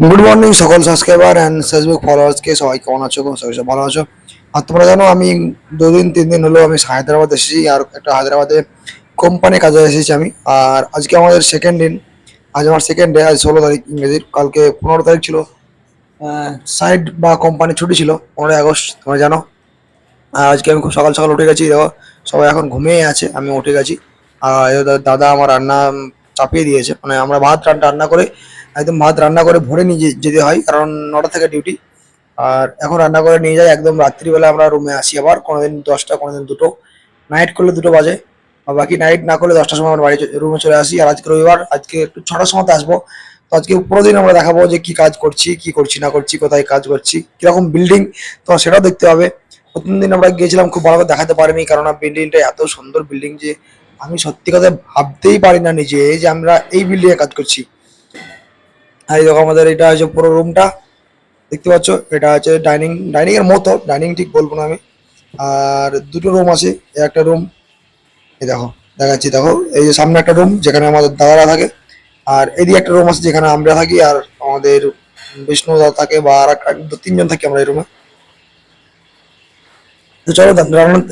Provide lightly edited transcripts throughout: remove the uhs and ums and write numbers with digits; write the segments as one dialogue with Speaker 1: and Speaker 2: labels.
Speaker 1: Good morning সকল subscriber and Facebook ফলোয়ার্সকে সবাই কেমন আছো? সবাই সব ভালো আছো? আর তোমরা জানো আমি 2 দিন 3 দিন হলো আমি হায়দ্রাবাদ এসেছি, আর একটা হায়দ্রাবাদে কোম্পানি কাজে এসেছি আমি। আর আজকে আমাদের সেকেন্ড দিন, আজ আমার সেকেন্ড ডে। আজ 16 তারিখ ইংরেজির, কালকে 15 তারিখ ছিল। সাইড বা কোম্পানি ছুটি ছিল 15ই আগস্ট, তোমরা জানো। আর আজকে আমি খুব সকাল সকাল উঠে গেছি, দেখো সবাই এখন ঘুমিয়ে আছে, আমি উঠে গেছি। আর দাদা আমার রান্না চাপিয়ে দিয়েছে, মানে আমরা ভাত রান্না করে একদম ভাত রান্না করে ভরে নিয়ে যেতে হয়, কারণ 9টা থেকে ডিউটি। আর এখন রান্না করে নিয়ে যাই, একদম রাত্রিবেলা আমরা রুমে আসি। আবার কোনোদিন 10টা, কোনোদিন 2টো, নাইট করলে 2টো বাজে। আর বাকি নাইট না করলে 10টার সময় আমরা বাড়ি রুমে চলে আসি। আর আজকে রবিবার, আজকে একটু 6টার সময় আসবো। তো আজকে পুরো দিন আমরা দেখাবো যে কি কাজ করছি, কি করছি না করছি, কোথায় কাজ করছি, কিরকম বিল্ডিং, তো সেটাও দেখতে হবে। প্রথম দিন আমরা গিয়েছিলাম, খুব ভালো করে দেখাতে পারিনি, কারণ বিল্ডিংটা এত সুন্দর বিল্ডিং যে আমি সত্যি কথা ভাবতেই পারি না নিজে যে আমরা এই বিল্ডিং এ কাজ করছি। আর এই দেখো আমাদের এটা হচ্ছে পুরো রুমটা, দেখতে পাচ্ছ। এটা হচ্ছে ডাইনিং, ডাইনিং এর মতো, ডাইনিং ঠিক বলবো না আমি। আর দুটো রুম আছে, একটা রুম এই দেখো, দেখাচ্ছি দেখো, এই যে সামনে একটা রুম যেখানে আমাদের দাদারা থাকে। আর এদিকে একটা রুম আছে যেখানে আমরা থাকি, আর আমাদের বিষ্ণু দাদা থাকে, বা আর 2 3 জন থাকি আমরা এই রুমে। তো চলো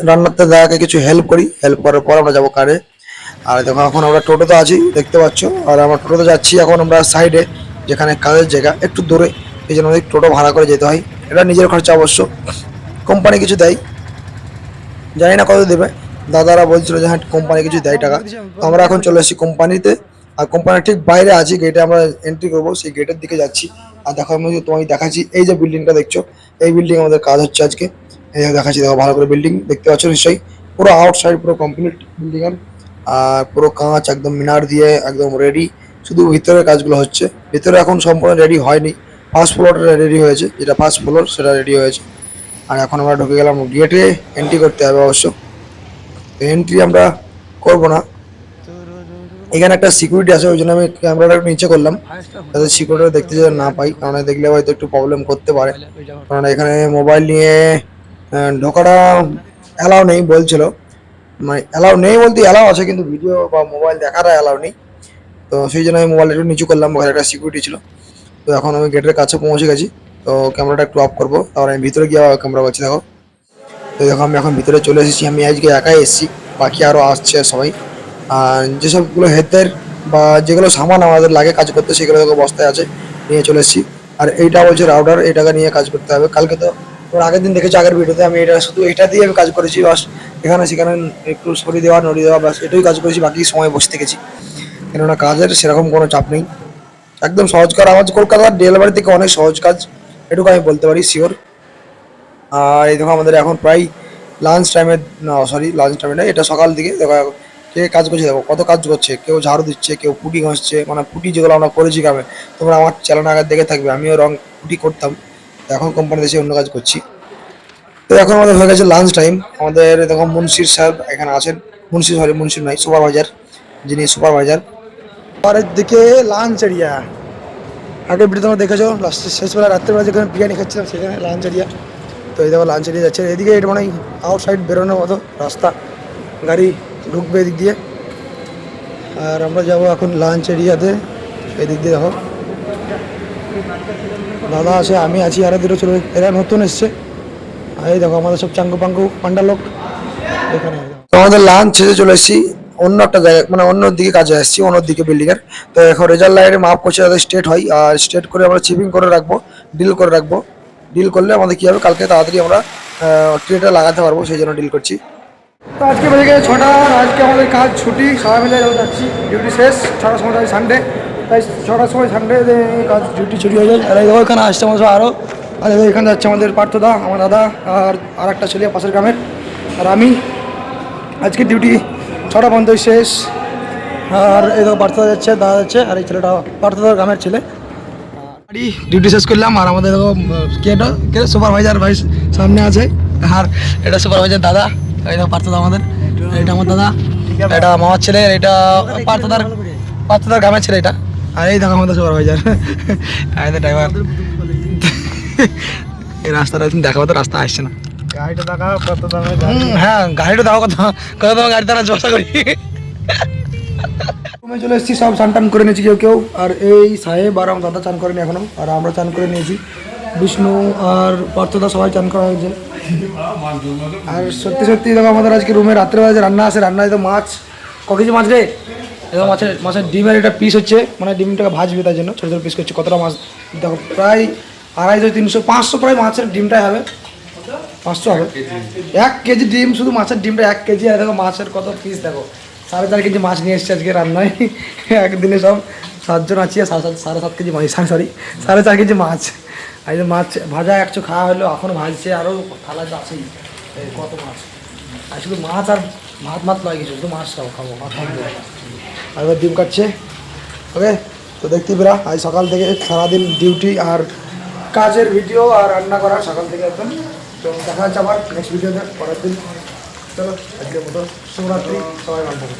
Speaker 1: রান্নাতে দাদাকে কিছু হেল্প করি, হেল্প করার পর আমরা যাবো কারে। আর দেখো এখন আমরা টোটোতে আছি, দেখতে পাচ্ছ। আর আমরা টোটোতে যাচ্ছি এখন আমরা সাইডে, যেখানে কাজের জায়গা একটু দূরে, এই জন্য আমাদের টোটো ভাড়া করে যেতে হয়। এটা নিজের খরচা অবশ্য, কোম্পানি কিছু দেয়, জানি না কত দেবে। দাদারা বলছিল যে হ্যাঁ কোম্পানি কিছু দেয় টাকা। তো আমরা এখন চলে এসেছি কোম্পানিতে। আর কোম্পানির ঠিক বাইরে আছি, গেটে আমরা এন্ট্রি করবো, সেই গেটের দিকে যাচ্ছি। আর দেখো আমি তোমায় দেখাচ্ছি, এই যে বিল্ডিংটা দেখছো, এই বিল্ডিং আমাদের কাজ হচ্ছে আজকে। এই যে দেখাচ্ছি, দেখো ভালো করে বিল্ডিং দেখতে পাচ্ছ নিশ্চয়ই, পুরো আউটসাইড পুরো কমপ্লিট বিল্ডিং এর। আর পুরো কাঁচ একদম মিনার দিয়ে একদম রেডি, শুধু ভিতরের কাজগুলো হচ্ছে। ভিতরে এখন সম্পূর্ণ রেডি হয়নি, ফার্স্ট ফ্লোরটা রেডি হয়েছে, যেটা ফার্স্ট ফ্লোর সেটা রেডি হয়েছে। আর এখন আমরা ঢুকে গেলাম গেটে, এন্ট্রি করতে হবে অবশ্য। এন্ট্রি আমরা করবো না, এখানে একটা সিকিউরিটি আছে, ওই জন্য আমি ক্যামেরাটা নিচে করলাম, যাতে সিকিউরিটি দেখতে যেন না পাই, কারণ দেখলে হয়তো একটু প্রবলেম করতে পারে। কারণ এখানে মোবাইল নিয়ে ঢোকাটা অ্যালাউ নেই বলছিল, মানে অ্যালাউ নেই বলতে অ্যালাউ আছে, কিন্তু ভিডিও বা মোবাইল দেখাটা অ্যালাউ নেই। তো সেই জন্য আমি মোবাইলটা একটু নিচু করলাম, ওখানে একটা সিকিউরিটি ছিল। তো এখন আমি গেটের কাছে পৌঁছে গেছি, তো ক্যামেরাটা একটু অফ করবো, তারপর আমি ভিতরে গিয়ে ক্যামেরা করছি দেখো। তো দেখো আমি এখন ভিতরে চলে এসেছি, আমি আজকে একাই এসেছি, বাকি আরও আসছে সবাই। আর যেসবগুলো হেতের বা যেগুলো সামান আমাদের লাগে কাজ করতে, সেগুলো দেখো বস্তায় আছে, নিয়ে চলে এসেছি। আর এইটা বলছে রাউডার, এটাকে নিয়ে কাজ করতে হবে। কালকে তো তোর আগের দিন দেখেছি, আগের ভিডিওতে আমি এটা শুধু এটা দিয়ে আমি কাজ করেছি বাস, এখানে সেখানে একটু সরি দেওয়া নড়ি দেওয়া বাস, এটাই কাজ করেছি, বাকি সময় বসে থেকেছি। কেননা কাজের সেরকম কোনো চাপ নেই, একদম সহজ কাজ। আমার কলকাতার ডেলিভারি থেকে অনেক সহজ কাজ, এটুকু আমি বলতে পারি শিওর। আর এই দেখো আমাদের এখন প্রায় লাঞ্চ টাইমে, না সরি লাঞ্চ টাইমে না, এটা সকাল দিকে দেখো কে কাজ করছে, দেখো কত কাজ করছে, কেউ ঝাড়ু দিচ্ছে, কেউ পুটি ঘষছে, মানে পুটি যেগুলো আমরা করেছি গ্রামে, তোমরা আমার চ্যানেল আগে দেখে থাকবে, আমিও রং পুটি করতাম। তো এখন কোম্পানিতে এসে অন্য কাজ করছি। তো এখন আমাদের হয়ে গেছে লাঞ্চ টাইম। আমাদের দেখো মুন্সির সাহেব এখানে আছেন, মুন্সির নয়, সুপারভাইজার, যিনি সুপারভাইজার। পরের দিকে লাঞ্চ এরিয়া, আগের ভিডিও তোমরা দেখেছো, লাস্টে শেষবেলা রাত্রেবেলা যেখানে বিরিয়ানি খাচ্ছিলাম সেখানে লাঞ্চ এরিয়া। তো এই দেখো লাঞ্চ এরিয়া যাচ্ছে, এদিকে এটা মানে আউটসাইড বেরোনোর মতো রাস্তা, গাড়ি ঢুকবে এদিক দিয়ে। আর আমরা যাবো এখন লাঞ্চ এরিয়াতে, এদিক দিয়ে দেখো দাদা আছে, আমি আছি, আরও দুটো চলে, এরা নতুন এসছে। আর এই দেখো আমাদের সব চাঙ্গু পাঙ্গু পান্ডা লোক এখানে। তো আমাদের লাঞ্চ শেষে চলে এসেছি অন্য একটা জায়গায়, মানে অন্য দিকে কাজে আসছি, অন্য দিকে বিল্ডিং এর। তো এখন রেজাল্ট লাইনে মাপ করছে যাতে স্টেট হয়, আর স্টেট করে আমরা চিপিং করে রাখবো, ডিল করে রাখবো। ডিল করলে আমাদের কী হবে, কালকে তাড়াতাড়ি আমরা ট্রেটা লাগাতে পারবো, সেই জন্য ডিল করছি। তো আজকে বেজে গেছে 6টা, আজকে আমাদের কাজ ছুটি, সবাই মিলে যাচ্ছি, ডিউটি শেষ 6টার সময়, সানডে, তাই 6টার সময় সানডে কাজ ডিউটি ছুটি হয়ে যায়। আর এই দেখো এখানে আসছে আমাদের আরও, আর এখানে যাচ্ছে আমাদের পার্থদা, আমার দাদা, আর একটা ছেলে পাশের গ্রামের, আর আমি। আজকে ডিউটি 6টা পর্যন্ত শেষ। আর এই দেখো পার্থদা যাচ্ছে, দাদা যাচ্ছে, আর এই ছেলেটা পার্থদার গ্রামের ছেলে। ডিউটি শেষ করলাম, আর আমাদের দেখো কে সুপারভাইজার ভাই সামনে আছে, আর এটা সুপারভাইজার দাদা, এটা পার্থদা আমাদের, এটা আমার দাদা, এটা মামার ছেলে, এটা পার্থদার গ্রামের ছেলে এটা। আর এই দেখো আমাদের সুপারভাইজার, ড্রাইভার। এই রাস্তাটা দেখাবো, তো রাস্তা আসছে না, গাড়িটা দেখাও কত দামে। হ্যাঁ গাড়িটা দাও, কত কত দামে গাড়ি দাঁড়াচ্ছে, আশা করি। রুমে চলে এসেছি, সব চান টান করে নিয়েছি কেউ কেউ, আর এই সাহেব আর আমার দাদা চান করেনি এখনো, আর আমরা চান করে নিয়েছি। বিষ্ণু আর পার্থদা সবাই চান করা হয়েছে। আর সত্যি সত্যি দেখো আমাদের আজকে রুমে রাত্রেবেলা যে রান্না আছে, রান্নায় তো মাছ, ক কেজি মাছ রে? এবং মাছের ডিমের একটা পিস হচ্ছে, মানে ডিমটাকে ভাজবে তার জন্য ছোটো ছোটো পিস করছে। কতটা মাছ দেখো, প্রায় 250, 300, 500 প্রায় মাছের ডিমটাই হবে, 500 হবে 1 কেজি ডিম, শুধু মাছের ডিমটা 1 কেজি। আর দেখো মাছের কত পিস দেখো, 4.5 কেজি মাছ নিয়ে এসছে আজকে রান্নায়। একদিনে সব 7 জন আছি, আর 7.5 কেজি মাছ, সরি 4.5 কেজি মাছ। আর এই যে মাছ ভাজা একটু খাওয়া হলো, এখনও ভাজছে, আরও থালা তো আছেই, কত মাছ। আর শুধু মাছ আর ভাত নয় কিছু, শুধু মাছ খাবো ভাত খাবো। আর এবার ডিম কাটছে। ওকে, তো দেখতে পেরা আজ সকাল থেকে সারাদিন ডিউটি আর কাজের ভিডিও আর রান্না করা সকাল থেকে একদম। তো দেখা যাচ্ছে আবার নেক্সট ভিডিওতে পরের দিন। চলো আজকের মতো শুভরাত্রি, সবাই ভালো থাকবে।